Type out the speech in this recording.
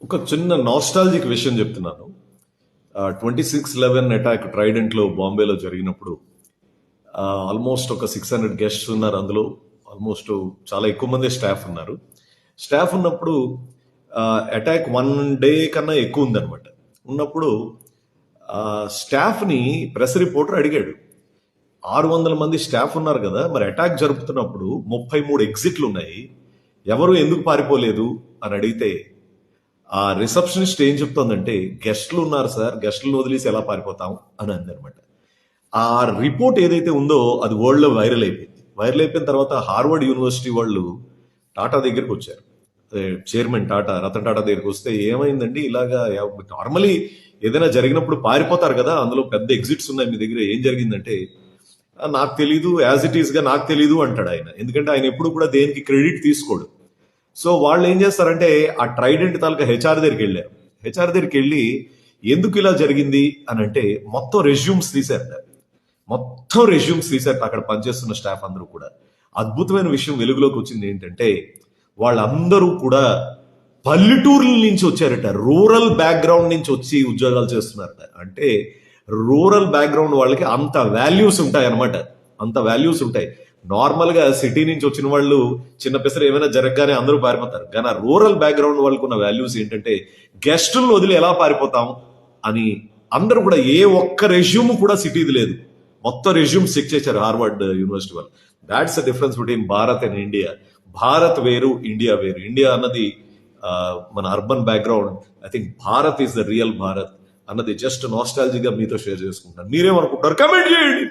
ఒక చిన్న నాస్టాలజిక్ విషయం చెప్తున్నాను. 26/11 అటాక్ ట్రైడెంట్ లో బాంబేలో జరిగినప్పుడు ఆల్మోస్ట్ ఒక 600 గెస్ట్స్ ఉన్నారు. అందులో ఆల్మోస్ట్ చాలా ఎక్కువ మంది స్టాఫ్ ఉన్నారు. స్టాఫ్ ఉన్నప్పుడు అటాక్ 1 డే కన్నా ఎక్కువ ఉందన్నమాట. ఉన్నప్పుడు స్టాఫ్ ని ప్రెస్ రిపోర్టర్ అడిగాడు, 600 మంది స్టాఫ్ ఉన్నారు కదా, మరి అటాక్ జరుపుతున్నప్పుడు 33 ఎగ్జిట్లు ఉన్నాయి, ఎవరు ఎందుకు పారిపోలేదు అని అడిగితే ఆ రిసెప్షనిస్ట్ ఏం చెప్తోందంటే, గెస్ట్లు ఉన్నారు సార్, గెస్ట్లను వదిలేసి ఎలా పారిపోతాం అని అందనమాట. ఆ రిపోర్ట్ ఏదైతే ఉందో అది వరల్డ్ లో వైరల్ అయిపోయింది. వైరల్ అయిపోయిన తర్వాత హార్వర్డ్ యూనివర్సిటీ వాళ్ళు టాటా దగ్గరికి వచ్చారు. చైర్మన్ టాటా, రతన్ టాటా దగ్గరికి వస్తే, ఏమైందండి ఇలాగా, నార్మలీ ఏదైనా జరిగినప్పుడు పారిపోతారు కదా, అందులో పెద్ద ఎగ్జిట్స్ ఉన్నాయి మీ దగ్గర, ఏం జరిగిందంటే, నాకు తెలీదు, యాజ్ ఇట్ ఈస్ గా నాకు తెలీదు అంటాడు ఆయన. ఎందుకంటే ఆయన ఎప్పుడు కూడా దేనికి క్రెడిట్ తీసుకోడు. సో వాళ్ళు ఏం చేస్తారంటే, ఆ ట్రైడెంట్ తాలూకా హెచ్ఆర్ దగ్గరికి వెళ్ళారు. హెచ్ఆర్ దగ్గరికి వెళ్ళి ఎందుకు ఇలా జరిగింది అని అంటే, మొత్తం రెజ్యూమ్స్ తీశారు. మొత్తం రెజ్యూమ్స్ తీశారు అక్కడ పనిచేస్తున్న స్టాఫ్ అందరూ కూడా. అద్భుతమైన విషయం వెలుగులోకి వచ్చింది ఏంటంటే, వాళ్ళందరూ కూడా పల్లెటూర్ల నుంచి వచ్చారట, రూరల్ బ్యాక్గ్రౌండ్ నుంచి వచ్చి ఉద్యోగాలు చేస్తున్నారట. అంటే రూరల్ బ్యాక్గ్రౌండ్ వాళ్ళకి అంత వాల్యూస్ ఉంటాయి అనమాట, అంత వాల్యూస్ ఉంటాయి. నార్మల్ గా సిటీ నుంచి వచ్చిన వాళ్ళు చిన్న పిసరు ఏమైనా జరగగానే అందరూ పారిపోతారు, కానీ ఆ రూరల్ బ్యాక్గ్రౌండ్ వాళ్ళకు ఉన్న వాల్యూస్ ఏంటంటే, గెస్టులను వదిలి ఎలా పారిపోతాం అని అందరూ కూడా, ఏ ఒక్క రెజ్యూమ్ కూడా సిటీది లేదు, మొత్తం రెజ్యూమ్స్ చెక్ చేశారు హార్వర్డ్ యూనివర్సిటీ వాళ్ళు. That's the difference between Bharat and India. Bharat వేరు, ఇండియా వేరు. ఇండియా అన్నది మన urban background. I think Bharat is the real Bharat అన్నది జస్ట్ నాస్టాలజీగా మీతో షేర్ చేసుకుంటాను. మీరేమనుకుంటారు? కమెంట్ చేయండి.